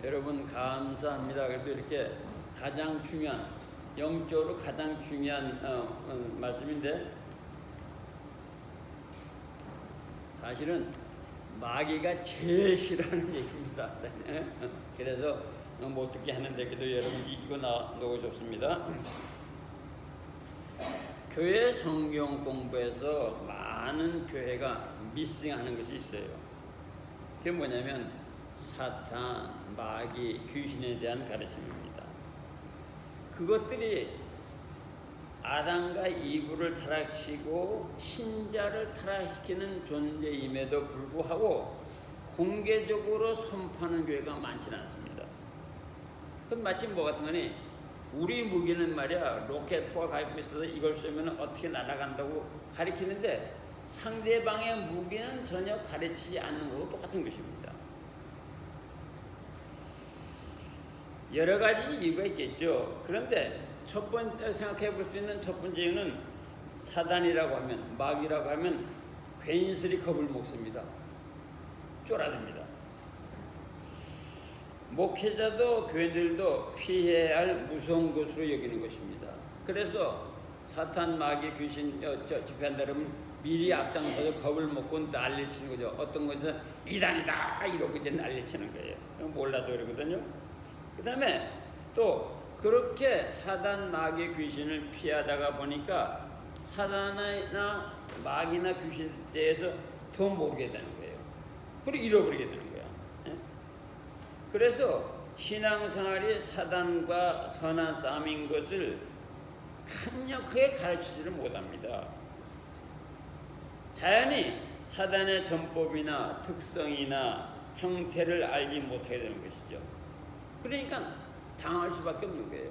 여러분 감사합니다. 그래도 이렇게 가장 중요한, 영적으로 가장 중요한 말씀인데, 사실은 마귀가 제일 싫어하는 얘기입니다. 그래서 못 듣게 하는데 그래도 여러분 이거 나오고 좋습니다. 교회 성경 공부에서 많은 교회가 미싱하는 것이 있어요. 그게 뭐냐면 사탄, 마귀, 귀신에 대한 가르침입니다. 그것들이 아담과 이브를 타락시키고 신자를 타락시키는 존재임에도 불구하고 공개적으로 선포하는 교회가 많지는 않습니다. 그건 마치 뭐 같은 거니, 우리 무기는 말이야 로켓포가 가지고 있어서 이걸 쏘면 어떻게 날아간다고 가리키는데 상대방의 무기는 전혀 가르치지 않는 거고 똑같은 것입니다. 여러 가지 이유가 있겠죠. 그런데 첫 번째 생각해 볼 수 있는 첫 번째 이유는 사단이라고 하면, 마귀라고 하면 괜스레 겁을 먹습니다. 쫄아듭니다. 목회자도 교인들도 피해야 할 무서운 것으로 여기는 것입니다. 그래서 사탄, 마귀, 귀신 집회한다면 미리 앞장서서 겁을 먹고 난리치는 거죠. 어떤 것은 이단이다 이러고 이제 난리치는 거예요. 몰라서 그러거든요. 그 다음에 또 그렇게 사단, 마귀, 귀신을 피하다가 보니까 사단이나 마귀나 귀신에 대해서 더 모르게 되는 거예요. 그리고 잃어버리게 되는 거야. 그래서 신앙생활이 사단과 선한 싸움인 것을 강력하게 가르치지를 못합니다. 자연히 사단의 전법이나 특성이나 형태를 알지 못하게 되는 것이죠. 그러니까 당할 수밖에 없는 거예요.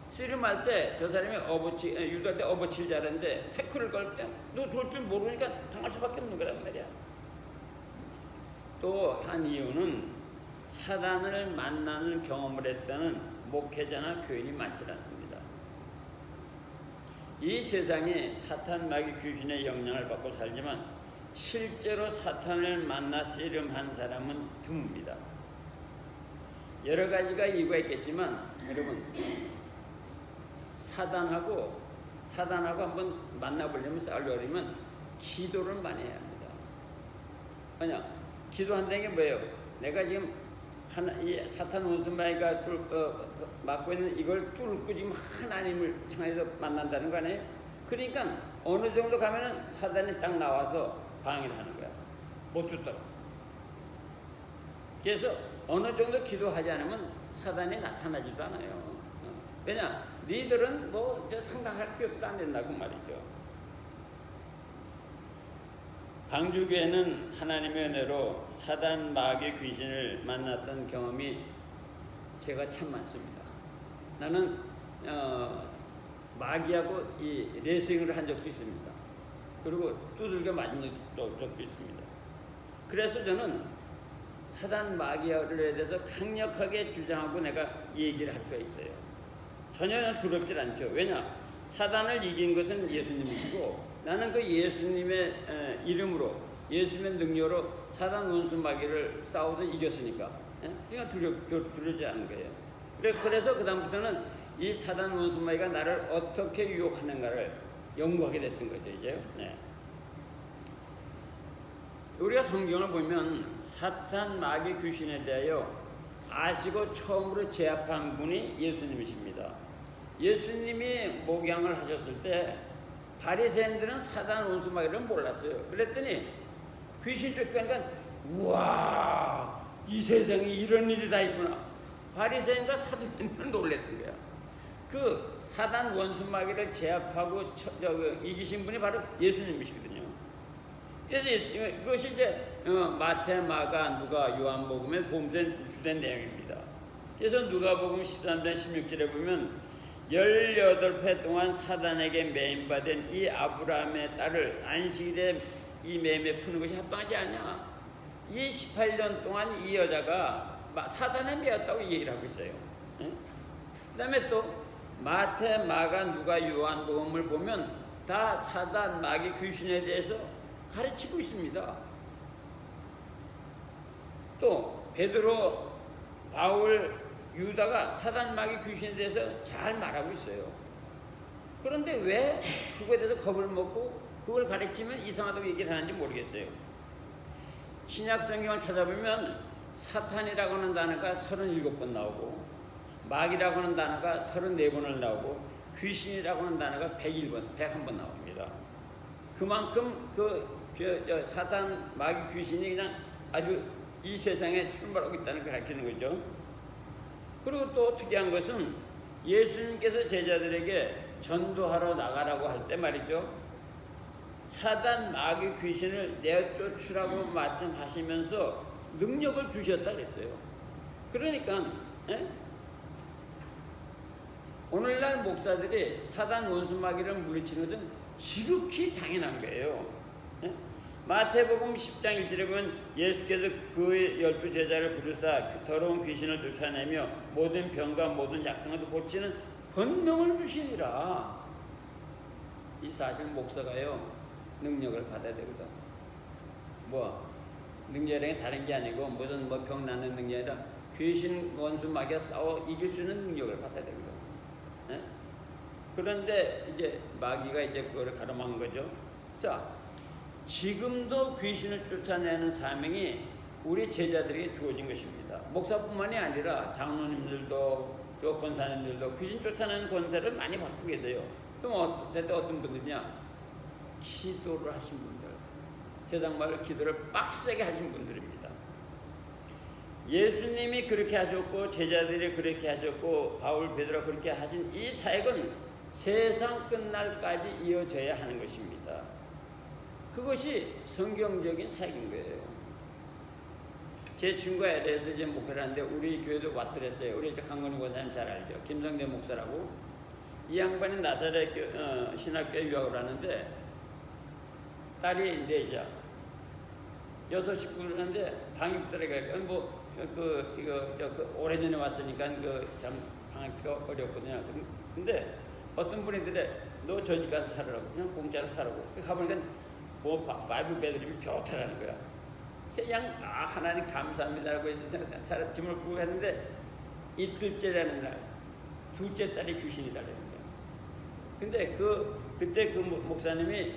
씨름할 때 저 사람이 유도할 때 업어치기 잘하는데 태클을 걸 때 너 돌 줄 모르니까 당할 수밖에 없는 거란 말이야. 또 한 이유는 사단을 만나는 경험을 했다는 목회자나 교인이 많지 않습니다. 이 세상에 사탄, 마귀, 귀신의 영향을 받고 살지만 실제로 사탄을 만나 씨름한 사람은 드뭅니다. 여러 가지가 이유가 있겠지만 여러분, 사단하고 한번 만나보려면, 싸우려면 기도를 많이 해야 합니다. 왜냐? 기도한다는 게 뭐예요? 내가 지금 이 사탄 원수마귀가 막고 있는 이걸 뚫고 지금 하나님을 향해서 만난다는 거 아니에요? 그러니까 어느 정도 가면은 사단이 딱 나와서 방해를 하는 거야. 못 뚫더라고. 그래서 어느 정도 기도하지 않으면 사단이 나타나지도 않아요. 왜냐? 니들은 뭐 상당할 필요도 안 된다고 말이죠. 방주교회는 하나님의 은혜로 사단, 마귀, 귀신을 만났던 경험이 제가 참 많습니다. 나는 마귀하고 이 레슬링을 한 적도 있습니다. 그리고 두들겨 맞은 적도 있습니다. 그래서 저는 사단, 마귀에 대해서 강력하게 주장하고 내가 얘기를 할 수가 있어요. 전혀 두렵지 않죠. 왜냐? 사단을 이긴 것은 예수님이시고 나는 그 예수님의 이름으로, 예수님의 능력으로 사단, 원수, 마귀를 싸워서 이겼으니까 그러니까 두렵지 않은 거예요. 그래서 그 다음부터는 이 사단, 원수, 마귀가 나를 어떻게 유혹하는가를 연구하게 됐던 거죠. 이제 우리가 성경을 보면 사탄, 마귀, 귀신에 대하여 아시고 처음으로 제압한 분이 예수님이십니다. 예수님이 목양을 하셨을 때 바리새인들은 사단, 원수, 마귀를 몰랐어요. 그랬더니 귀신 쫓겨가니까 우와, 이 세상에 이런 일이 다 있구나. 바리새인과 사두개인들은 놀랬던 거야. 그 사단, 원수, 마귀를 제압하고 이기신 분이 바로 예수님이시거든요. 그래서 그것이 이제 마태, 마가, 누가, 요한복음에 보험된 주된 내용입니다. 그래서 누가복음 13장 16절에 보면 18회 동안 사단에게 매임받은 이 아브라함의 딸을 안식일에 이 매임에 푸는 것이 합당하지 않냐. 이 18년 동안 이 여자가 사단에 매였다고 얘기를 하고 있어요. 그 다음에 또 마태, 마가, 누가, 요한복음을 보면 다 사단, 마귀, 귀신에 대해서 가르치고 있습니다. 또 베드로 바울, 유다가 사단 마귀 귀신에 대해서 잘 말하고 있어요. 그런데 왜 그거에 대해서 겁을 먹고 그걸 가르치면 이상하다고 얘기를 하는지 모르겠어요. 신약 성경을 찾아보면 사탄이라고 하는 단어가 37번 나오고, 마귀라고 하는 단어가 34번을 나오고, 귀신이라고 하는 단어가 101번 나옵니다. 그만큼 사탄, 마귀, 귀신이 그냥 아주 이 세상에 출발하고 있다는 걸 가르치는 거죠. 그리고 또 특이한 것은 예수님께서 제자들에게 전도하러 나가라고 할 때 말이죠, 사단, 마귀, 귀신을 내쫓으라고 말씀하시면서 능력을 주셨다 그랬어요. 그러니까 오늘날 목사들이 사단, 원수, 마귀를 물리치는 것은 지극히 당연한 거예요. 마태복음 10장 1절에 보면 예수께서 그의 12 제자를 부르사 더러운 귀신을 쫓아내며 모든 병과 모든 약성을 고치는 권능을 주시니라. 이 사실 목사가요, 능력을 받아야 되거든. 능력이 다른 게 아니고 무슨 병 낫는 능력이 아니라 귀신, 원수, 마귀와 싸워 이길 수 있는 능력을 받아야 되거든. 그런데 이제 마귀가 이제 그거를 가로막은 거죠. 자, 지금도 귀신을 쫓아내는 사명이 우리 제자들에게 주어진 것입니다. 목사뿐만이 아니라 장로님들도 또 권사님들도 귀신 쫓아내는 권세를 많이 받고 계세요. 그럼 어떤 분들이냐? 기도를 하신 분들, 세상 말로 기도를 빡세게 하신 분들입니다. 예수님이 그렇게 하셨고 제자들이 그렇게 하셨고 바울, 베드로가 그렇게 하신 이 사역은 세상 끝날까지 이어져야 하는 것입니다. 그것이 성경적인 사역인 거예요. 제 친구가 LA에서 이제 목회를 하는데 우리 교회도 왔더랬어요. 우리 강건희 권사님 잘 알죠. 김성대 목사라고. 이 양반이 나사렛 신학교에 유학을 하는데 딸이 넷이야. 6 식구를 하는데 방이 없더라고요. 오래전에 왔으니까 참 방학기가 어렵거든요. 근데 어떤 분이 너 저 집 가서 살으라고. 그냥 공짜로 살라고. 가보니까 5베드룸이 좋다라는 거야. 그냥 하나님 감사합니다라고 해서 짐을 풀고 했는데 이틀째라는 날 둘째 딸이 귀신이 달라는 거야. 근데 그때 그 목사님이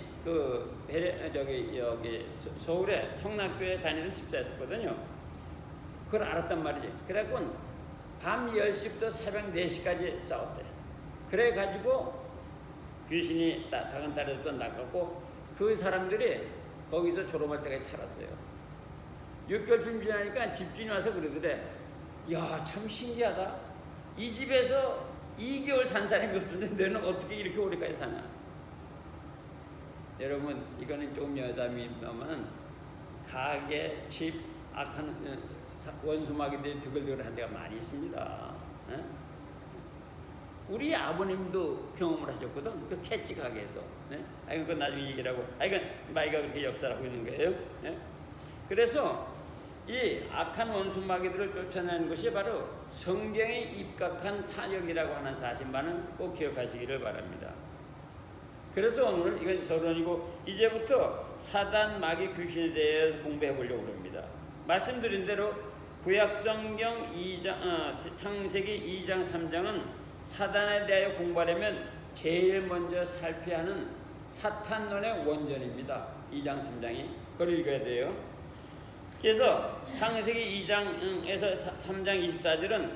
여기 서울에 성남교회 다니는 집사였거든요. 그걸 알았단 말이지. 그래갖고 밤 10시부터 새벽 4시까지 싸웠대. 그래가지고 귀신이 작은 딸에도 나갔고 그 사람들이 거기서 졸업할 때까지 살았어요. 6개월쯤 지나니까 집주인이 와서 그러더래. 야, 참 신기하다. 이 집에서 2개월 산 사람이 없는데 너는 어떻게 이렇게 오래까지 사냐. 여러분, 이거는 조금 여담이면 가게, 집, 악한 원수마귀들이 드글드글한 데가 많이 있습니다. 우리 아버님도 경험을 하셨거든. 그 캐치 가게에서. 그건 나중에 얘기를 하고. 이건 마귀가 그렇게 역사를 하고 있는 거예요. 그래서 이 악한 원수마귀들을 쫓아내는 것이 바로 성경에 입각한 사역이라고 하는 사실만은 꼭 기억하시기를 바랍니다. 그래서 오늘 이건 서론이고 이제부터 사단, 마귀, 귀신에 대해 공부해 보려고 합니다. 말씀드린 대로 구약성경 창세기 2장 3장은 사단에 대하여 공부하려면 제일 먼저 살펴야 하는 사탄론의 원전입니다. 2장 3장이 그걸 읽어야 돼요. 그래서 창세기 2장에서 3장 24절은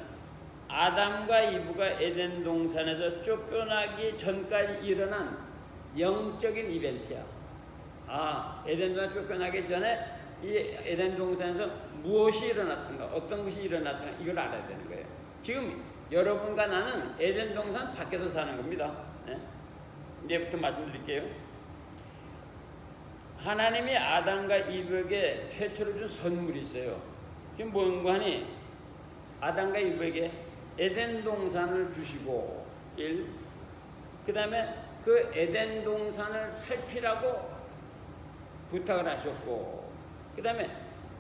아담과 이브가 에덴 동산에서 쫓겨나기 전까지 일어난 영적인 이벤트야. 에덴 동산 쫓겨나기 전에 이 에덴 동산에서 무엇이 일어났던가, 어떤 것이 일어났던가 이걸 알아야 되는 거예요. 지금 여러분과 나는 에덴 동산 밖에서 사는 겁니다. 이제부터 말씀드릴게요. 하나님이 아담과 이브에게 최초로 준 선물이 있어요. 그게 뭔가 하니 아담과 이브에게 에덴 동산을 주시고 그 다음에 그 에덴 동산을 살피라고 부탁을 하셨고 그 다음에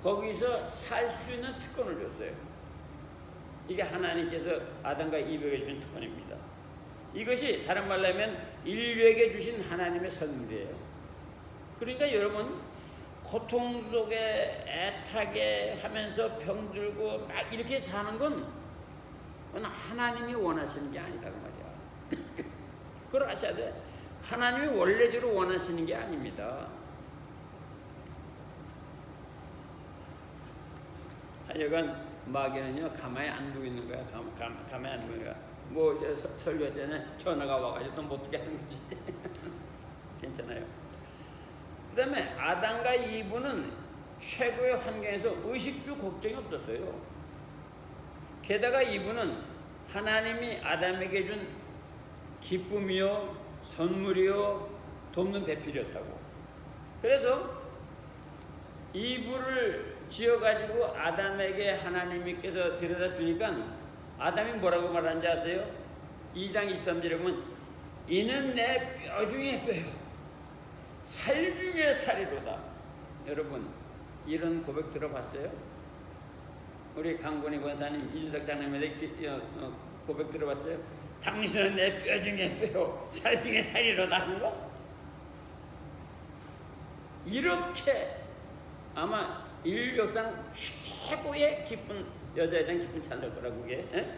거기서 살 수 있는 특권을 줬어요. 이게 하나님께서 아담과 이브에게 준 특권입니다. 이것이 다른 말로 하면 인류에게 주신 하나님의 선물이에요. 그러니까 여러분 고통 속에 애타게 하면서 병들고 막 이렇게 사는 건 그건 하나님이 원하시는 게 아니다 그 말이야. 그걸 아셔야 돼. 하나님이 원래대로 원하시는 게 아닙니다. 하여간 마귀는요 가만히 안 두고 있는 거야. 가만히 안 두고 있는 거야. 뭐 설교했잖아요. 전화가 와가지고 또 못 듣게 하는 거지. 괜찮아요. 그 다음에 아담과 이브는 최고의 환경에서 의식주 걱정이 없었어요. 게다가 이브는 하나님이 아담에게 준 기쁨이요 선물이요 돕는 배필이었다고. 그래서 이브를 지어가지고 아담에게 하나님께서 데려다 주니까 아담이 뭐라고 말하는지 아세요? 2장 23절에 보면 이는 내 뼈 중에 뼈요 살 중에 살이로다. 여러분 이런 고백 들어봤어요? 우리 강권희 권사님 이준석 장로님의 고백 들어봤어요? 당신은 내 뼈 중에 뼈요 살 중에 살이로다 하는 거? 이렇게 아마 인류 역사상 최고의 기쁜 여자에 대한 기쁜 찬사일 거라고 그게. 에?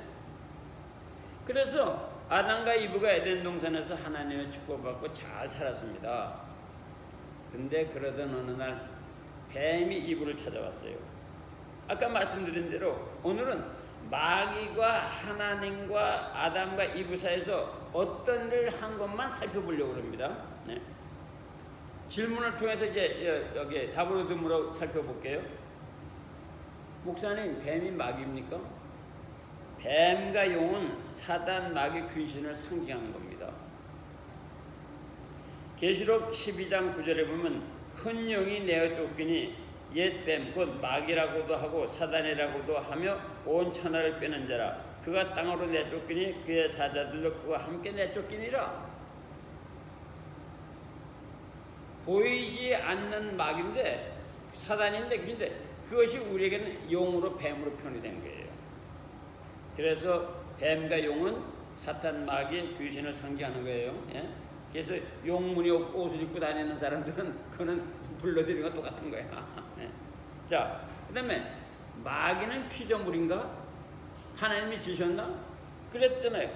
그래서 아담과 이브가 에덴 동산에서 하나님의 축복받고 잘 살았습니다. 근데 그러던 어느 날 뱀이 이브를 찾아왔어요. 아까 말씀드린 대로 오늘은 마귀가 하나님과 아담과 이브 사이에서 어떤 일을 한 것만 살펴보려고 합니다. 네. 질문을 통해서 이제 여기 답을 얻음으로 살펴볼게요. 목사님, 뱀이 마귀입니까? 뱀과 용은 사단, 마귀, 귀신을 상징하는 겁니다. 계시록 12장 9절에 보면 큰 용이 내어 쫓기니 옛 뱀 곧 마귀라고도 하고 사단이라고도 하며 온 천하를 꿰는 자라. 그가 땅으로 내쫓기니 그의 사자들도 그와 함께 내쫓기니라. 보이지 않는 마귀인데 사단인데 귀신인데 그것이 우리에게는 용으로 뱀으로 표현된 거예요. 그래서 뱀과 용은 사탄, 마귀, 귀신을 상징하는 거예요. 예? 그래서 용무늬 옷을 입고 다니는 사람들은 그는 불러들이는 건 똑같은 거야. 예? 자, 그 다음에 마귀는 피조물인가? 하나님이 지으셨나? 그랬잖아요.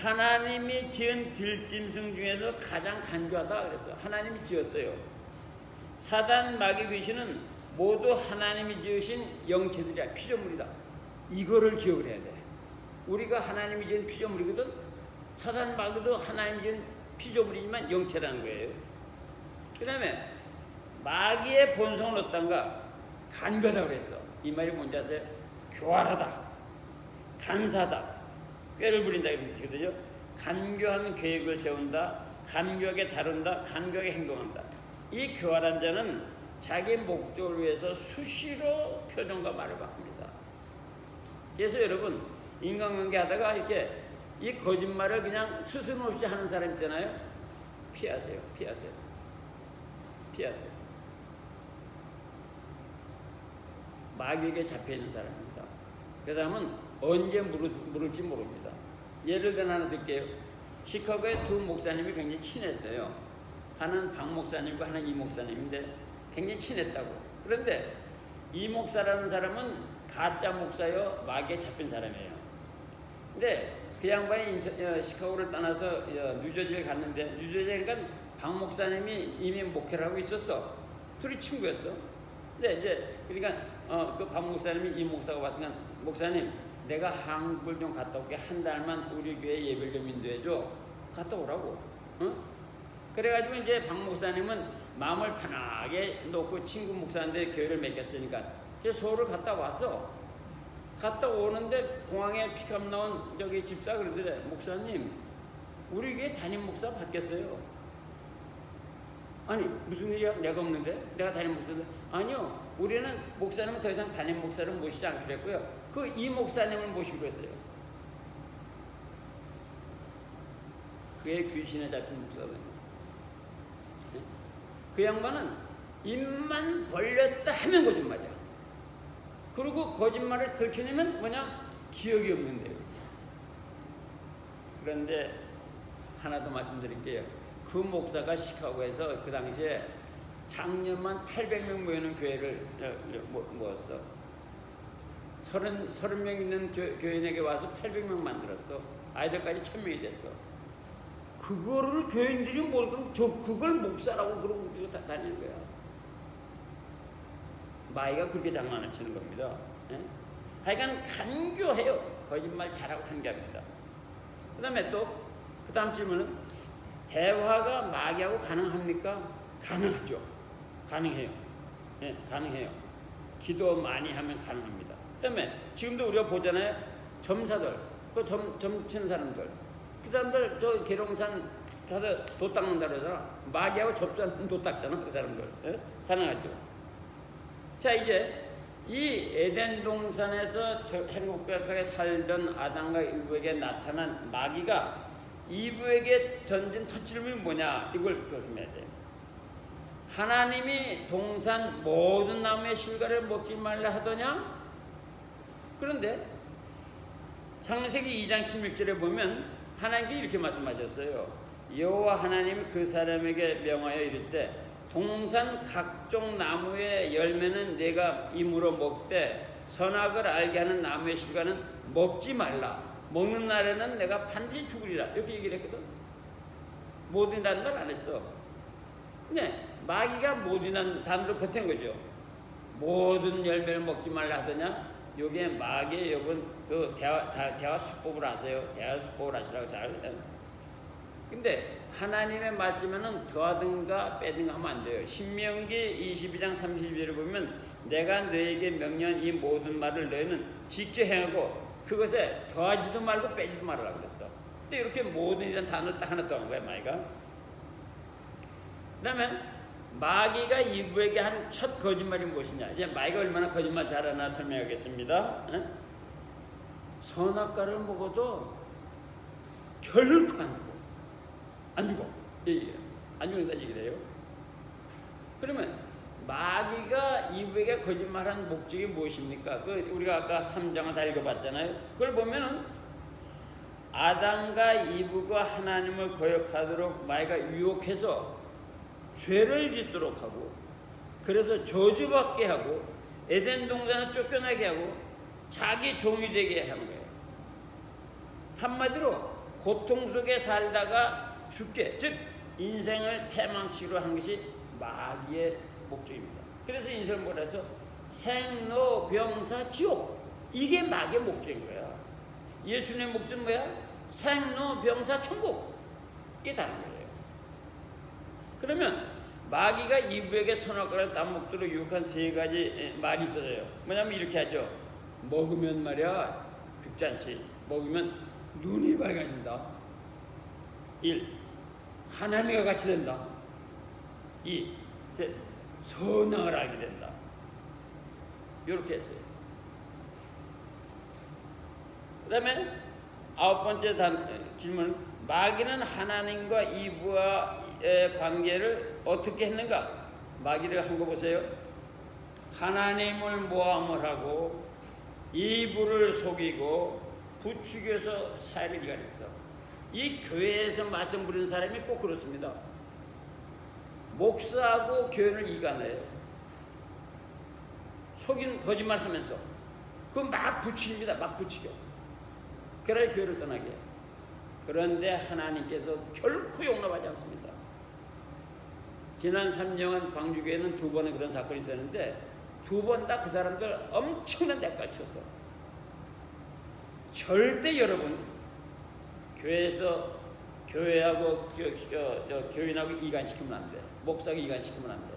하나님이 지은 들짐승 중에서 가장 간교하다 그랬어요. 하나님이 지었어요. 사단, 마귀, 귀신은 모두 하나님이 지으신 영체들이야. 피조물이다. 이거를 기억을 해야 돼. 우리가 하나님이 지은 피조물이거든. 사단, 마귀도 하나님이 지은 피조물이지만 영체라는 거예요. 그 다음에 마귀의 본성은 어떤가? 간교하다 그랬어. 이 말이 뭔지 아세요? 교활하다, 간사하다, 꾀를 부린다 이런 뜻이거든요. 간교한 계획을 세운다, 간교하게 다룬다, 간교하게 행동한다. 이 교활한 자는 자기 목적을 위해서 수시로 표정과 말을 바꿉니다. 그래서 여러분 인간관계 하다가 이렇게 이 거짓말을 그냥 스스럼없이 하는 사람 있잖아요. 피하세요. 피하세요. 피하세요. 마귀에게 잡혀있는 사람입니다. 그 사람은 언제 물을지 모릅니다. 예를 들어 하나 드릴게요. 시카고에 두 목사님이 굉장히 친했어요. 하나는 박 목사님과 하나는 이 목사님인데 굉장히 친했다고. 그런데 이 목사라는 사람은 가짜 목사요, 마귀에 잡힌 사람이에요. 근데 그 양반이 시카고를 떠나서 뉴저지를 갔는데, 뉴저지에 그러니까 박 목사님이 이미 목회를 하고 있었어. 둘이 친구였어. 근데 이제 그러니까 그 박 목사님이 이 목사가 왔으니까 목사님 내가 한국을 좀 갔다 올게. 한 달만 우리 교회 예배를 좀 인도해줘. 갔다 오라고. 응? 그래가지고 이제 박 목사님은 마음을 편하게 놓고 친구 목사인데 교회를 맺겼으니까 그래서 서울을 갔다 왔어. 갔다 오는데 공항에 픽업 나온 저기 집사 그러더래. 목사님 우리 교회 담임 목사 바뀌었어요. 아니 무슨 일이야? 내가 없는데? 내가 담임 목사인데? 아니요, 우리는 목사님은 더 이상 담임 목사를 모시지 않기로 했고요. 그 이 목사님을 모시기로 했어요. 그의 귀신에 잡힌 목사거든요. 그 양반은 입만 벌렸다 하면 거짓말이야. 그리고 거짓말을 들켜내면 뭐냐? 기억이 없는데요. 그런데 하나 더 말씀드릴게요. 그 목사가 시카고에서 그 당시에 작년만 800명 모이는 교회를 모았어. 30명 있는 교인에게 와서 800명 만들었어. 아이들까지 1000명이 됐어. 그거를 교인들이 그걸 목사라고 그러고 다니는 거야. 마이가 그렇게 장난을 치는 겁니다. 예? 하여간 간교해요. 거짓말 잘하고 간교합니다. 그 다음에 또 그 다음 질문은 대화가 마귀하고 가능합니까? 가능하죠. 가능해요. 예, 가능해요. 기도 많이 하면 가능합니다. 그 다음에 지금도 우리가 보잖아요. 점사들, 그 점 치는 사람들, 그 사람들 저 계룡산 가서 도 닦는다 그러잖아. 마귀하고 접수하는 도 닦잖아. 그 사람들. 예? 가능하죠. 자, 이제 이 에덴 동산에서 행복하게 살던 아담과 이브에게 나타난 마귀가 이브에게 던진 터치름이 뭐냐, 이걸 조심해야 돼요. 하나님이 동산 모든 나무의 실과를 먹지 말라 하더냐? 그런데 창세기 2장 16절에 보면 하나님께 이렇게 말씀하셨어요. 여호와 하나님이 그 사람에게 명하여 이르시되 동산 각종 나무의 열매는 내가 임으로 먹되 선악을 알게 하는 나무의 실과는 먹지 말라. 먹는 날에는 내가 반드시 죽으리라. 이렇게 얘기를 했거든. 모든이라는 말 안 했어. 근데 마귀가 모든이라는 단어를 버틴 거죠. 모든 열매를 먹지 말라 하더냐? 요게 마귀의 여러분 그 대화 수법을 아세요? 대화 수법을 아시라고 잘. 근데 하나님의 말씀에는 더하든가 빼든가 하면 안 돼요. 신명기 22장 32절을 보면 내가 너에게 명령한 이 모든 말을 너희는 지켜 행하고 그것에 더하지도 말고 빼지도 말으라고 그랬어. 근데 이렇게 모든이라는 단어를 딱 하나 더한 거야, 마귀가. 그 다음에 마귀가 이브에게 한 첫 거짓말이 무엇이냐. 이제 마귀가 얼마나 거짓말 잘하나 설명하겠습니다. 선악과를 먹어도 결코 안 죽어. 안 죽는다는 얘기래요. 그러면 마귀가 이브에게 거짓말한 목적이 무엇입니까? 우리가 아까 3장을 다 읽어봤잖아요. 그걸 보면은 아담과 이브가 하나님을 거역하도록 마귀가 유혹해서 죄를 짓도록 하고, 그래서 저주받게 하고, 에덴 동산을 쫓겨나게 하고, 자기 종이 되게 한 거예요. 한마디로 고통 속에 살다가 죽게, 즉 인생을 패망치로 한 것이 마귀의 목적입니다. 그래서 인생을 뭐라 해서 생로병사 지옥, 이게 마귀의 목적인 거야. 예수님의 목적은 뭐야? 생로병사 천국, 이게 다른 거예요. 그러면 마귀가 이브에게 선악과를 따먹도록 유혹한 세 가지 말이 있어요. 뭐냐면 이렇게 하죠. 먹으면 말이야 죽지 않지. 먹으면 눈이 밝아진다. 1. 하나님과 같이 된다. 2. 선악을 알게 된다. 이렇게 했어요. 그 다음에 9번째 질문은 마귀는 하나님과 이브와의 관계를 어떻게 했는가? 마귀를 한 거 보세요. 하나님을 모함을 하고 이브를 속이고 부추겨서 사회를 이간했어. 이 교회에서 말씀 부리는 사람이 꼭 그렇습니다. 목사하고 교회를 이간해요. 속인 거짓말 하면서 그거 막 부추깁니다. 막 부추겨. 그래 교회를 떠나게 해요. 그런데 하나님께서 결코 용납하지 않습니다. 지난 3년간 광주교회는 2번의 그런 사건이 있었는데 2번 다 그 사람들 엄청난 대가를 쳤어. 절대 여러분 교회에서 교회하고 교인하고 이간시키면 안 돼. 목사하고 이간시키면 안 돼.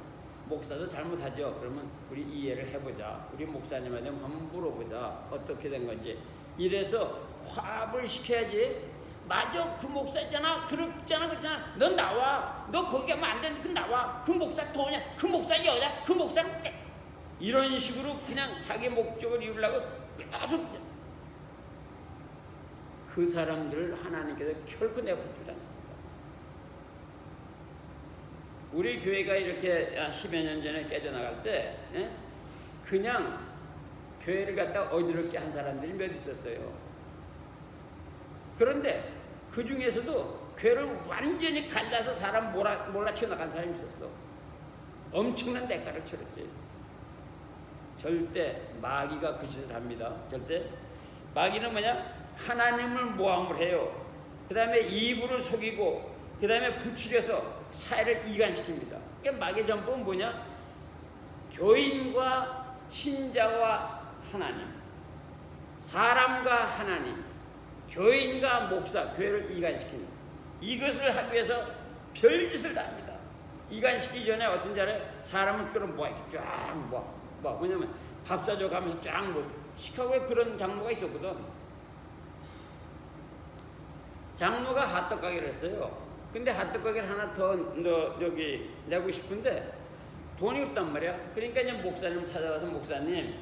목사도 잘못하죠. 그러면 우리 이해를 해보자. 우리 목사님한테 한번 물어보자. 어떻게 된 건지. 이래서 화합을 시켜야지. 맞아, 그 목사 있잖아, 그렇잖아, 넌 나와. 너 거기 가면 안 되는데 그 나와. 그 목사 도냐, 그 목사 여자, 그 목사 이런 식으로 그냥 자기 목적을 이루려고 계속 그 사람들을 하나님께서 결코 내버려두지 않습니다. 우리 교회가 이렇게 10여 년 전에 깨져나갈 때 그냥 교회를 갖다 어지럽게 한 사람들이 몇 있었어요. 그런데 그 중에서도 교회를 완전히 갈라서 사람 몰아치고 나간 사람이 있었어. 엄청난 대가를 치렀지. 절대 마귀가 그 짓을 합니다. 절대 마귀는 뭐냐? 하나님을 모함을 해요. 그 다음에 이불을 속이고 그 다음에 부추겨서 사회를 이간시킵니다. 그러니까 마귀의 전법은 뭐냐? 교인과 신자와 하나님, 사람과 하나님, 교인과 목사, 교회를 이간시키는, 이것을 하기 위해서 별짓을 다 합니다. 이간시키기 전에 어떤 자를 사람을 끌어모아 이렇게 쫙 모아. 뭐냐면 밥 사줘 가면서 쫙 모아. 시카고에 그런 장로가 있었거든. 장로가 핫도그 가게를 했어요. 근데 핫도그 가게를 하나 더 여기 내고 싶은데 돈이 없단 말이야. 그러니까 이제 목사님 찾아와서, 목사님,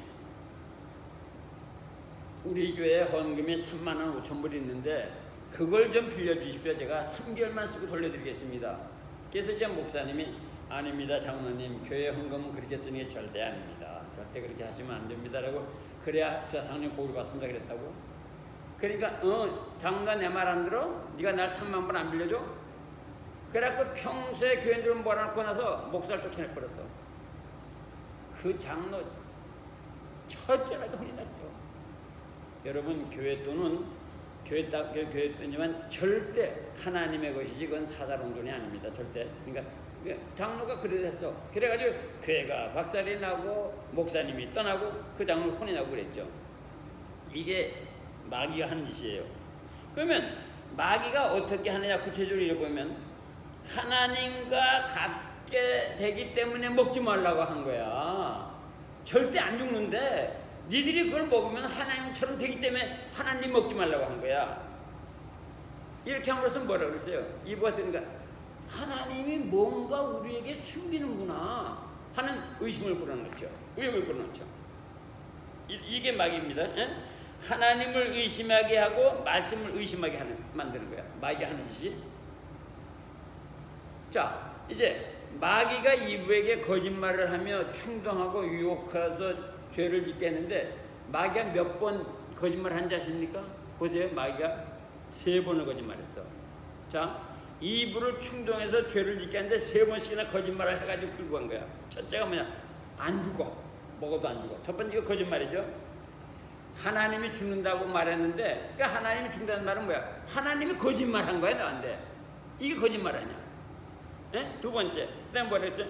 우리 교회에 헌금이 3만 5천 불 있는데 그걸 좀 빌려주십시오. 제가 3개월만 쓰고 돌려드리겠습니다. 그래서 이제 목사님이, 아닙니다 장로님, 교회 헌금은 그렇게 쓰는 게 절대 아닙니다. 절대 그렇게 하시면 안 됩니다 라고, 그래야 장로님 복을 받습니다 그랬다고. 그러니까 장로가 내 말 안 들어? 네가 날 3만 불 안 빌려줘? 그래갖고 평소에 교인들을 몰아놓고 나서 목사를 쫓아내버렸어. 그 장로 처절하게 혼이 났죠. 여러분, 교회 돈은 교회 돈이지만 절대 하나님의 것이지 그건 사사로운 돈이 아닙니다. 절대. 그러니까 장로가 그랬어. 그래가지고 교회가 박살이 나고 목사님이 떠나고 그 장로 혼이 나고 그랬죠. 이게 마귀가 하는 짓이에요. 그러면 마귀가 어떻게 하느냐 구체적으로 읽어보면, 하나님과 같게 되기 때문에 먹지 말라고 한 거야. 절대 안 죽는데 니들이 그걸 먹으면 하나님처럼 되기 때문에 하나님 먹지 말라고 한 거야. 이렇게 함으로써 뭐라 그랬어요? 이보가 드니까 하나님이 뭔가 우리에게 숨기는구나 하는 의심을 불어넣죠. 의혹을 불어넣죠. 이게 마귀입니다. 에? 하나님을 의심하게 하고 말씀을 의심하게 만드는 거야. 마귀가 하는 짓이. 자, 이제 마귀가 이브에게 거짓말을 하며 충동하고 유혹해서 죄를 짓게 했는데, 마귀가 몇 번 거짓말 한지 아십니까? 보세요. 마귀가 3번을 거짓말했어. 자, 이브를 충동해서 죄를 짓게 했는데 3번씩이나 거짓말을 해가지고 끌고 간 거야. 첫째가 뭐냐? 안 죽어. 먹어도 안 죽어. 첫 번째, 이거 거짓말이죠. 하나님이 죽는다고 말했는데, 그러니까 하나님이 죽는다는 말은 뭐야? 하나님이 거짓말한 거야 나한테. 이게 거짓말 아니야. 예? 두 번째, 그다음 뭐라 했죠?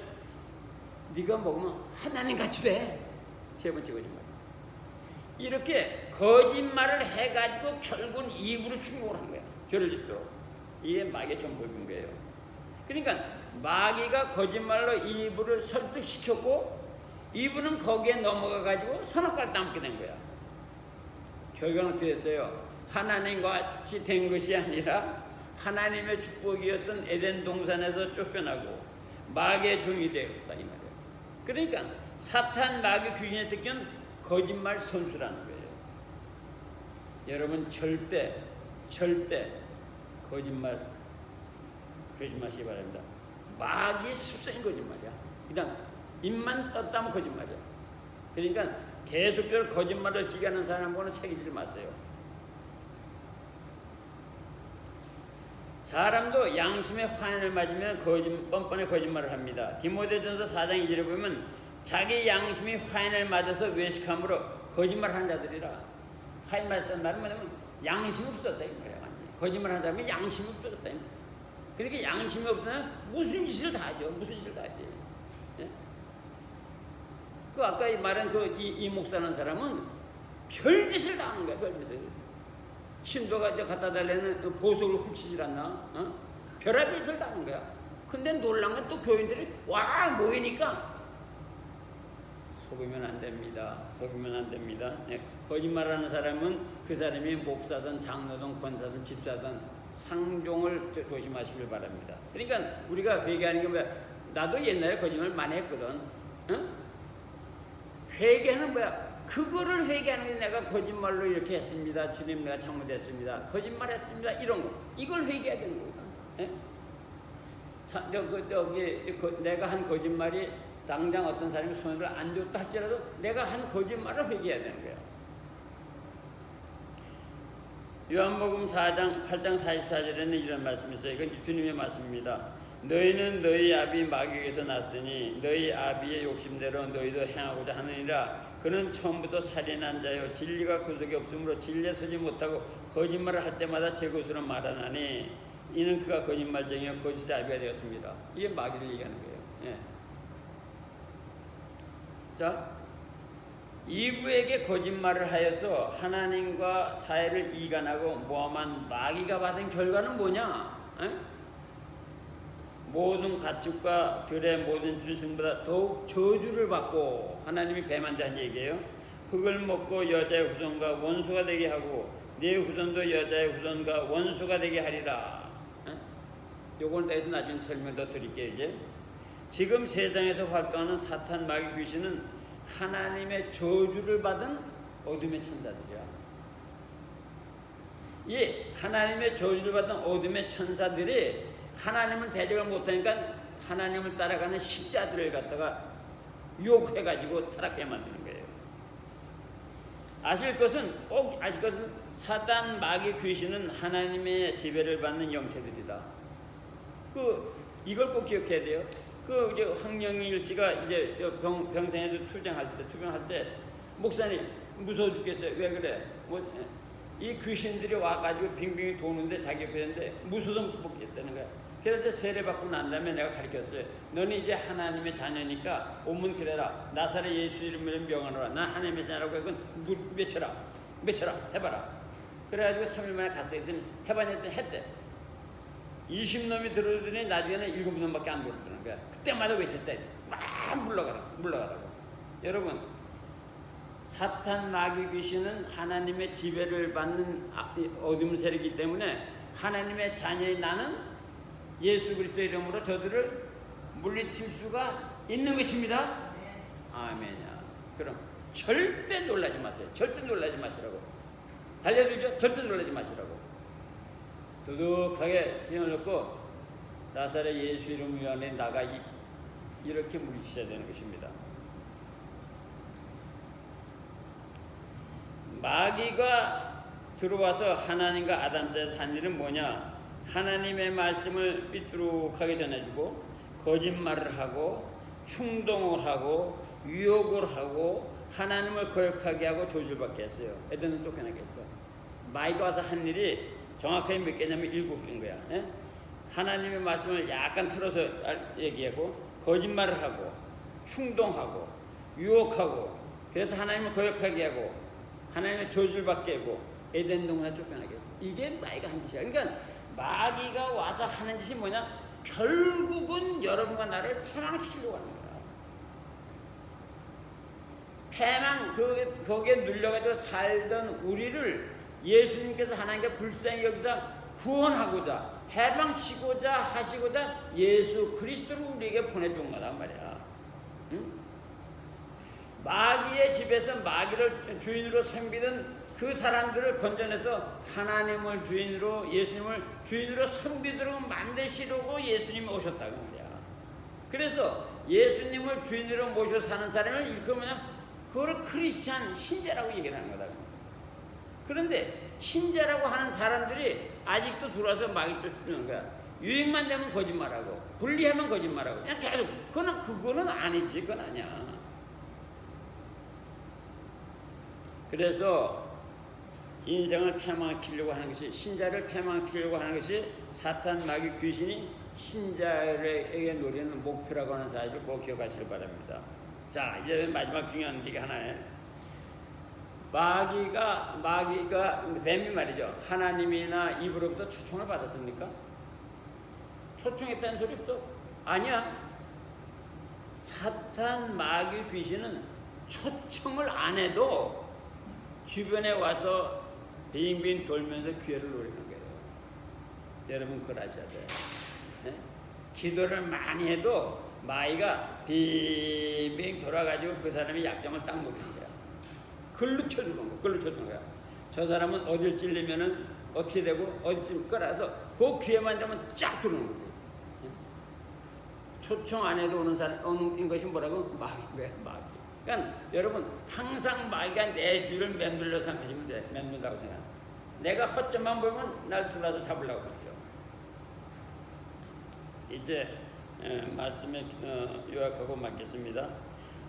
네가 먹으면 하나님 같이 돼. 3번째 거짓말. 이렇게 거짓말을 해가지고 결국은 이브를 충동을 한 거야. 죄를 짓도록. 이게 마귀의 전법인 거예요. 그러니까 마귀가 거짓말로 이브를 설득시켰고, 이브는 거기에 넘어가가지고 선악과를 따먹게 된 거야. 결과는 어떻게 됐어요? 하나님과 같이 된 것이 아니라 하나님의 축복이었던 에덴 동산에서 쫓겨나고 마귀의 종이 되었다 이 말이에요. 그러니까 사탄, 마귀, 귀신의 특징은 거짓말 선수라는 거예요. 여러분, 절대 거짓말 조심하시기 바랍니다. 마귀의 습성인 거짓말이야. 그냥 입만 떴다면 거짓말이야. 그러니까 계속적으로 거짓말을 지게 하는 사람과는 새기지 마세요. 사람도 양심의 화인을 맞으면 뻔뻔히 거짓말을 합니다. 디모데전서 4장 2절에 보면 자기 양심이 화인을 맞아서 외식함으로 거짓말하는 자들이라. 화인 맞았다는 말은 뭐냐면 양심이 없었다 이 말이야. 거짓말하는 사람이 양심이 없었다. 그러니까 양심이 없으면 무슨 짓을 다 하죠. 무슨 짓을 다 하지. 예? 그 아까 말한 이 목사라는 사람은 별짓을 다 하는 거야. 별짓을. 신도가 이제 갖다 달라는 보석을 훔치질 않나? 별의별 짓을 다 하는 거야. 근데 놀란 건 또 교인들이 와 모이니까 속으면 안 됩니다. 속으면 안 됩니다. 네. 거짓말하는 사람은 그 사람이 목사든 장로든 권사든 집사든 상종을 조심하시길 바랍니다. 그러니까 우리가 회개하는 게 뭐야? 나도 옛날에 거짓말 많이 했거든. 회개는 뭐야? 그거를 회개하는 게 내가 거짓말로 이렇게 했습니다. 주님, 내가 잘못했습니다. 거짓말했습니다. 이런 거. 이걸 회개해야 되는 거거든. 예? 내가 한 거짓말이 당장 어떤 사람이 손해를 안 줬다 할지라도 내가 한 거짓말을 회개해야 되는 거야. 요한복음 4장 8장 44절에는 이런 말씀이 있어요. 이건 주님의 말씀입니다. 너희는 너희 아비 마귀에게서 났으니 너희 아비의 욕심대로 너희도 행하고자 하느니라. 그는 처음부터 살인한 자요 진리가 그 속에 없으므로 진리에 서지 못하고 거짓말을 할 때마다 제 것으로 말하나니 이는 그가 거짓말쟁이요 거짓의 아비가 되었습니다. 이게 마귀를 얘기하는 거예요. 예. 자, 이브에게 거짓말을 하여서 하나님과 사이를 이간하고 모함한 마귀가 받은 결과는 뭐냐? 에? 모든 가축과 들의 모든 짐승보다 더욱 저주를 받고, 하나님이 뱀한테 한 얘기예요. 흙을 먹고 여자의 후손과 원수가 되게 하고 네 후손도 여자의 후손과 원수가 되게 하리라. 요걸 대해서 나중에 설명 더 드릴게요. 이제 지금 세상에서 활동하는 사탄 마귀 귀신은 하나님의 저주를 받은 어둠의 천사들이야. 이 하나님의 저주를 받은 어둠의 천사들이 하나님을 대적을 못하니까 하나님을 따라가는 신자들을 갖다가 유혹해가지고 타락하게 만드는 거예요. 아실 것은 사단 마귀 귀신은 하나님의 지배를 받는 영체들이다. 이걸 꼭 기억해야 돼요. 이제 황영일 씨가 이제 병상에서 투병할 때 목사님 무서워 죽겠어요. 왜 그래? 이 귀신들이 와가지고 빙빙 도는데 자기 옆에 있는데 무서워서 못 먹겠다는 거야. 그래서 이제 세례받고 난 다음에 내가 가르쳤어요. 너는 이제 하나님의 자녀니까 온문 그래라. 나사렛 예수 이름으로 명하노라. 난 하나님의 자녀라고 이건 외쳐라. 해봐라. 그래가지고 3일 만에 갔어요. 해봤냐 했더니 했대. 20놈이 들어오더니 나중에는 7놈밖에 안 들어오더라는 거야. 그때마다 외쳤대. 막 물러가라고. 여러분, 사탄 마귀 귀신은 하나님의 지배를 받는 어둠 세력이기 때문에 하나님의 자녀인 나는 예수 그리스도의 이름으로 저들을 물리칠 수가 있는 것입니다. 아멘이야. 그럼 절대 놀라지 마세요. 절대 놀라지 마시라고. 달려들죠? 절대 놀라지 마시라고. 두둑하게 힘을 넣고 나사렛 예수 이름 위안에 나가 이렇게 물리치셔야 되는 것입니다. 마귀가 들어와서 하나님과 아담 사이에서 한 일은 뭐냐? 하나님의 말씀을 삐뚤하게 전해주고 거짓말을 하고 충동을 하고 유혹을 하고 하나님을 거역하게 하고 조질받게 했어요. 에덴은 쫓겨나게 했어. 마귀가 와서 한 일이 정확하게 몇 개냐면 7개인 거야. 예? 하나님의 말씀을 약간 틀어서 얘기하고 거짓말을 하고 충동하고 유혹하고 그래서 하나님을 거역하게 하고 하나님의 저주를 받게 하고 에덴 동산에 쫓겨나게 했어. 이게 마귀가 한 짓이야. 그러니까 마귀가 와서 하는 짓이 뭐냐? 결국은 여러분과 나를 패망시키려고 하는 거야. 거기에 눌려가지고 살던 우리를 예수님께서 하나님께 불쌍히 여기서 구원하고자 해방시고자 하시고자 예수 그리스도를 우리에게 보내준 거란 말이야. 응? 마귀의 집에서 마귀를 주인으로 섬기던 그 사람들을 건져내서 하나님을 주인으로 예수님을 주인으로 섬기도록 만드시려고 예수님이 오셨다고 말이야. 그래서 예수님을 주인으로 모셔 사는 사람을 일컬으면 그걸 크리스찬 신자라고 얘기를 하는 거다. 그런데 신자라고 하는 사람들이 아직도 들어와서 마귀 쫓는 거야. 유행만 되면 거짓말하고 분리하면 거짓말하고 그냥 계속 그거는 아니지. 그건 아니야. 그래서 인생을 패망시키려고 하는 것이 신자를 패망시키려고 하는 것이 사탄 마귀 귀신이 신자에게 노리는 목표라고 하는 사실을 꼭 기억하시길 바랍니다. 자, 이제 마지막 중요한 얘기 하나에 마귀가 뱀이 말이죠. 하나님이나 입으로부터 초청을 받았습니까? 초청했다는 소리 없어? 아니야. 사탄 마귀 귀신은 초청을 안 해도 주변에 와서 빙빙 돌면서 기회를 노리는 거예요. 여러분 그걸 아셔야 돼요. 네? 기도를 많이 해도 마귀가 빙빙 돌아가지고 그 사람의 약점을 딱 노리는 거야. 글로 쳐주는 거야. 저 사람은 어딜 찔리면은 어떻게 되고 어딜 끌어서 그 기회만 되면 쫙 들어오는 거지. 네? 초청 안 해도 오는 것이 뭐라고? 마귀인 거야, 마귀. 그러니까 여러분 항상 마귀가 내 뒤를 맴돌려 생각하시면 돼. 맴돌다고 생각. 내가 허점만 보면 날 들어와서 잡으려고 그러죠. 이제 말씀에 요약하고 맡겠습니다.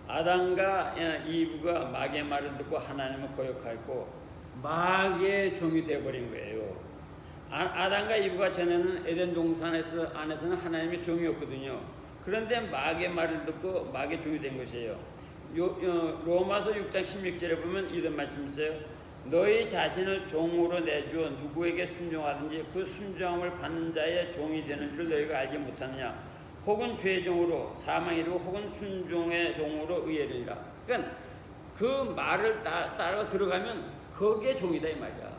아담과 이브가 마귀의 말을 듣고 하나님을 거역하고 마귀의 종이 되어버린 거예요. 아담과 이브가 전에는 에덴 동산 안에서는 하나님의 종이었거든요. 그런데 마귀의 말을 듣고 마귀의 종이 된 것이에요. 로마서 6장 16절에 보면 이런 말씀이 있어요. 너희 자신을 종으로 내주어 누구에게 순종하든지 그 순종함을 받는 자의 종이 되는 줄 너희가 알지 못하느냐. 혹은 죄의 종으로 사망에 이르고 혹은 순종의 종으로 의에 이르리라. 그러니까 그 말을 따라 들어가면 거기에 종이다 이 말이야.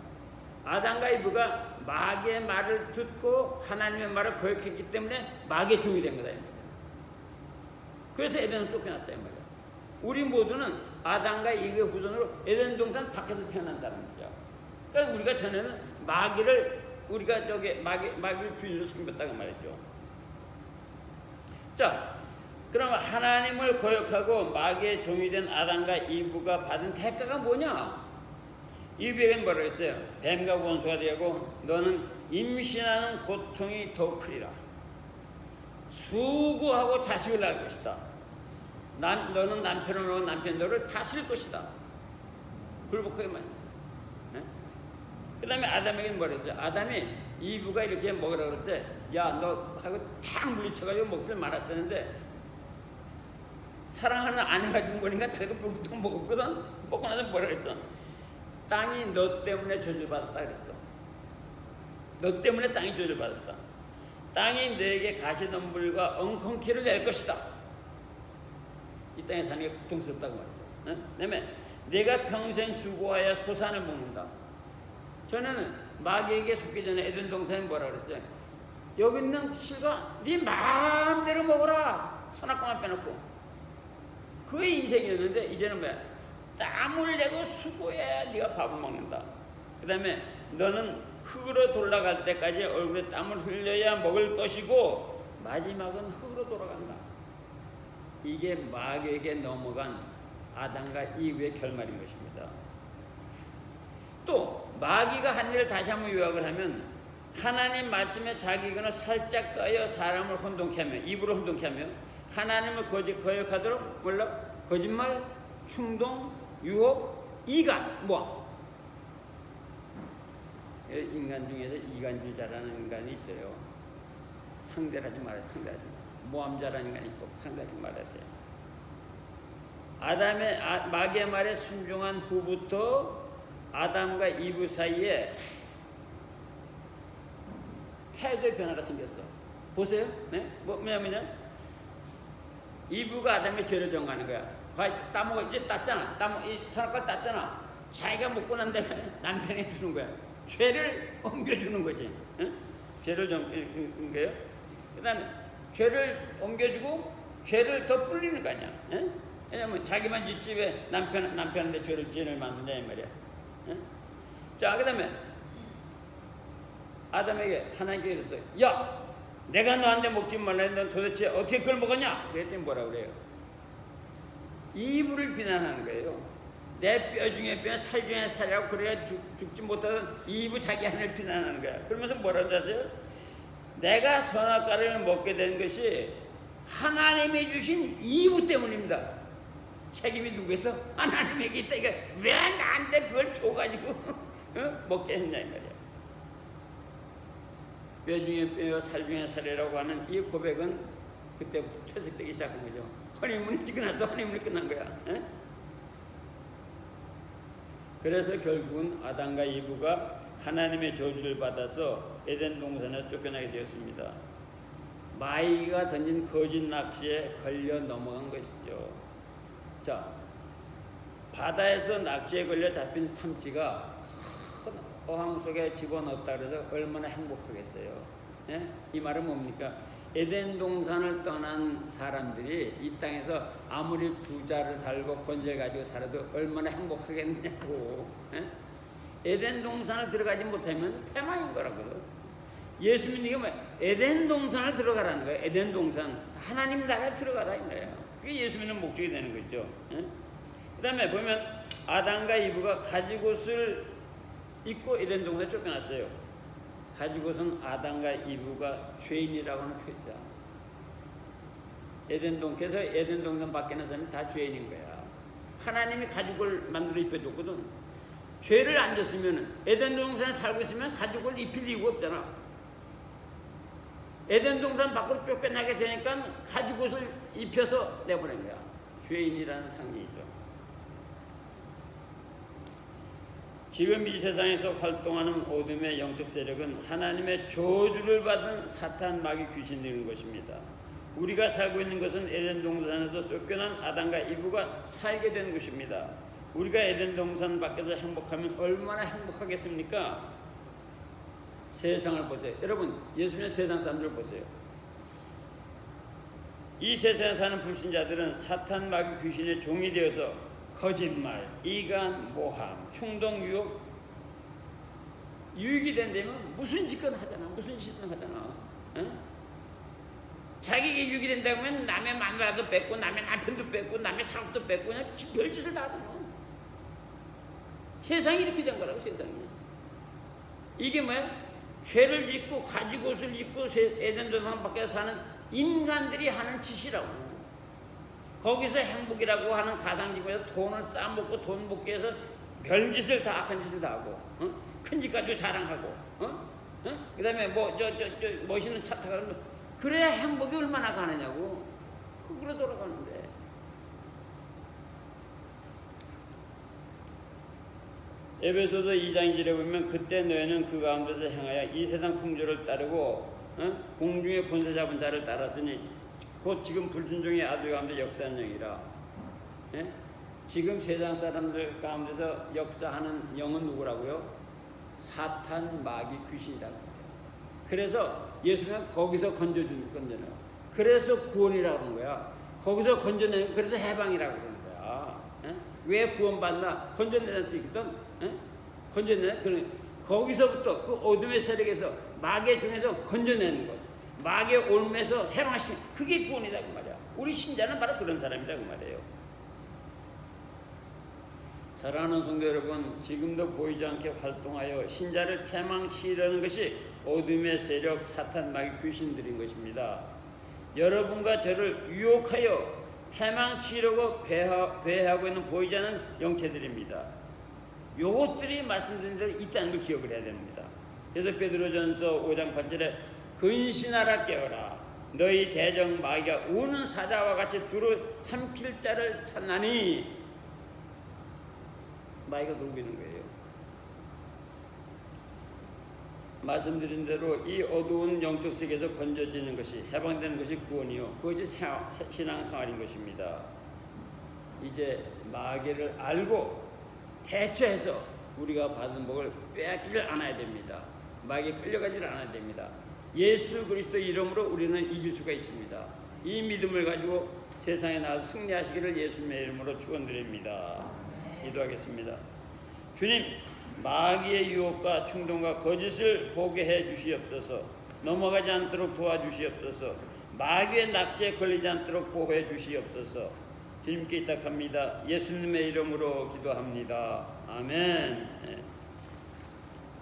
아담과 이브가 마귀의 말을 듣고 하나님의 말을 거역했기 때문에 마귀의 종이 된 거다 이 말이야. 그래서 에덴은 쫓겨났다 이 말이야. 우리 모두는 아담과 이브의 후손으로 에덴 동산 밖에서 태어난 사람들이야. 그러니까 우리가 전에는 마귀를 마귀를 주인으로 섬겼다고 말했죠. 자, 그럼 하나님을 거역하고 마귀의 종이 된 아담과 이브가 받은 대가가 뭐냐? 이브에게는 뭐라고 했어요? 뱀과 원수가 되고 너는 임신하는 고통이 더 크리라. 수고하고 자식을 낳을 것이다. 너는 남편을 놓은 남편 너를 다스릴 것이다. 굴복하게 말이야. 그 다음에 아담에게는 뭐라고 했어요? 아담이 이브가 이렇게 먹으라고 그럴 때 야 너 하고 탁 물리쳐가지고 먹질 말았었는데 사랑하는 아내가 준 거니까 자기도 불부터 먹었거든. 먹고 나서 뭐라 그랬어? 땅이 너 때문에 저주받았다 그랬어. 너 때문에 땅이 저주받았다. 땅이 너에게 가시덤불과 엉겅퀴를 낼 것이다. 이 땅에 사는 게 고통스럽다고 말했어. 그다음에 내가 평생 수고하여 소산을 먹는다. 저는 마귀에게 속기 전에 에덴 동산에 뭐라 그랬어요? 여기 있는 실과 네 마음대로 먹어라. 선악과만 빼놓고. 그게 인생이었는데 이제는 뭐야? 땀을 내고 수고해야 네가 밥을 먹는다. 그 다음에 너는 흙으로 돌아갈 때까지 얼굴에 땀을 흘려야 먹을 것이고 마지막은 흙으로 돌아간다. 이게 마귀에게 넘어간 아담과 이브의 결말인 것입니다. 또 마귀가 한 일을 다시 한번 요약을 하면 하나님 말씀에 자기 의견을 살짝 떠여 사람을 혼동케 하며 입으로 혼동케 하며 하나님을 거역하도록 거짓말, 충동, 유혹, 이간 인간 중에서 이간질 잘하는 인간이 있어요. 상대를 하지 말아야 돼. 상대하지 말아야 모함 잘하는 인간이 있고 상대하지 말아야 돼. 마귀의 말에 순종한 후부터 아담과 이브 사이에 태도의 변화가 생겼어. 보세요. 네? 뭐냐면요. 이브가 아담의 죄를 정하는 거야. 따먹어 이제 땄잖아. 이 선악과 땄잖아. 자기가 먹고 난 다음에 남편이 주는 거야. 죄를 옮겨주는 거지. 응? 죄를 정하는 거예요. 그다음에 죄를 옮겨주고 죄를 더 불리는 거 아니야. 응? 왜냐면 자기만 짓지 왜 남편한테 죄를 만드냐 이 말이야. 응? 자, 그다음에 아담에게 하나님께 그랬어요. 야, 내가 너한테 먹지 말라 했는데 넌 도대체 어떻게 그걸 먹었냐? 그랬더니 뭐라 그래요? 이브를 비난하는 거예요. 내 뼈 중에 뼈, 살 중에 살이라고 그래야 죽지 못하던 이브 자기 하나를 비난하는 거야. 그러면서 뭐라고 하세요? 내가 선악과를 먹게 된 것이 하나님이 주신 이브 때문입니다. 책임이 누구에서? 하나님에게 있다니까 왜 나한테 그걸 줘가지고 먹게 했냐 이 말이야. 뼈 중에 뼈, 살 중에 살이라고 하는 이 고백은 그때부터 퇴색되기 시작한 거죠. 허니문이 끝나서 허니문이 끝난 거야. 에? 그래서 결국은 아담과 이브가 하나님의 저주를 받아서 에덴 동산에 쫓겨나게 되었습니다. 마귀가 던진 거짓 낚시에 걸려 넘어간 것이죠. 자, 바다에서 낚시에 걸려 잡힌 참치가 큰 어항 속에 집어넣었다 그래서 얼마나 행복하겠어요. 예? 이 말은 뭡니까? 에덴 동산을 떠난 사람들이 이 땅에서 아무리 부자를 살고 권세를 가지고 살아도 얼마나 행복하겠냐고. 예? 에덴 동산을 들어가지 못하면 패망인 거라고요. 예수 믿는 게 뭐야? 에덴 동산을 들어가라는 거예요. 에덴 동산. 하나님 나라에 들어가라 이 말이에요. 그게 예수 믿는 목적이 되는 거죠. 예? 그 다음에 보면 아담과 이브가 가지옷을 입고 에덴 동산에 쫓겨났어요. 가지고선 아담과 이브가 죄인이라고 하는 표시야. 그래서 에덴 동산 밖에 있는 사람이 다 죄인인 거야. 하나님이 가죽을 만들어 입혀줬거든. 죄를 안 졌으면, 에덴 동산에 살고 있으면 가죽을 입힐 이유가 없잖아. 에덴 동산 밖으로 쫓겨나게 되니까 가죽옷을 입혀서 내보낸 거야. 죄인이라는 상징이죠. 지금 이 세상에서 활동하는 어둠의 영적 세력은 하나님의 저주를 받은 사탄 마귀 귀신들인 것입니다. 우리가 살고 있는 것은 에덴 동산에서 쫓겨난 아담과 이브가 살게 된 곳입니다. 우리가 에덴 동산 밖에서 행복하면 얼마나 행복하겠습니까? 세상을 보세요. 여러분, 예수 믿는 세상 사람들 보세요. 이 세상에 사는 불신자들은 사탄 마귀 귀신의 종이 되어서 거짓말, 이간, 모함, 충동, 유익이 된다면 무슨 짓건 하잖아. 무슨 짓든 하잖아. 어? 자기에게 유익이 된다면 남의 마누라도 뺏고 남의 남편도 뺏고 남의 사업도 뺏고 그냥 별짓을 다 하잖아. 세상이 이렇게 된 거라고. 세상이. 이게 뭐야? 죄를 짓고 가죽옷을 입고 에덴 동산 밖에 사는 인간들이 하는 짓이라고. 거기서 행복이라고 하는 가상집에서 돈을 쌓아먹고 돈 먹기 위해서 별짓을 다 악한 짓을 다 하고, 큰 집 가지고 자랑하고, 그 다음에 멋있는 차 타고, 그래야 행복이 얼마나 가느냐고. 흙으로 돌아가는데. 에베소서 2장 1절에 보면 그때 너희는 그 가운데서 행하여 이 세상 풍조를 따르고 공중의 권세 잡은 자를 따랐으니 곧 지금 불순종의 아들 가운데 역사하는 영이라. 예? 지금 세상 사람들 가운데서 역사하는 영은 누구라고요? 사탄 마귀 귀신이라고. 그래서 예수님은 거기서 건져내요. 그래서 구원이라고 하는 거야. 거기서 건져내는, 그래서 해방이라고 그러는 거야. 예? 왜 구원받나? 건져내는 데 있거든. 예? 건져내는, 거기서부터 그 어둠의 세력에서 마귀의 중에서 건져내는 것. 마귀의 올매서 해방하신, 그게 구원이다 그 말이야. 우리 신자는 바로 그런 사람이다 그 말이에요. 사랑하는 성도 여러분, 지금도 보이지 않게 활동하여 신자를 패망시키려는 것이 어둠의 세력 사탄 마귀 귀신들인 것입니다. 여러분과 저를 유혹하여 패망시키려고 배회하고 있는 보이지 않는 영체들입니다. 요것들이 말씀드린 대로 있다는 걸 기억을 해야 됩니다. 그래서 베드로전서 5장 8절에 근신하라 깨어라 너희 대적 마귀가 우는 사자와 같이 두루 삼킬 자를 찾나니. 마귀가 그러고 있는 거예요. 말씀드린 대로 이 어두운 영적 세계에서 건져지는 것이, 해방되는 것이 구원이요, 그것이 신앙생활인 것입니다. 이제 마귀를 알고 대처해서 우리가 받은 복을 빼앗기를 않아야 됩니다. 마귀에 끌려가지를 않아야 됩니다. 예수 그리스도 이름으로 우리는 이길 수가 있습니다. 이 믿음을 가지고 세상에 나가서 승리하시기를 예수님의 이름으로 축원드립니다. 기도하겠습니다. 주님, 마귀의 유혹과 충동과 거짓을 보게 해 주시옵소서. 넘어가지 않도록 도와주시옵소서. 마귀의 낚시에 걸리지 않도록 보호해 주시옵소서. 주님께 부탁합니다. 예수님의 이름으로 기도합니다. 아멘.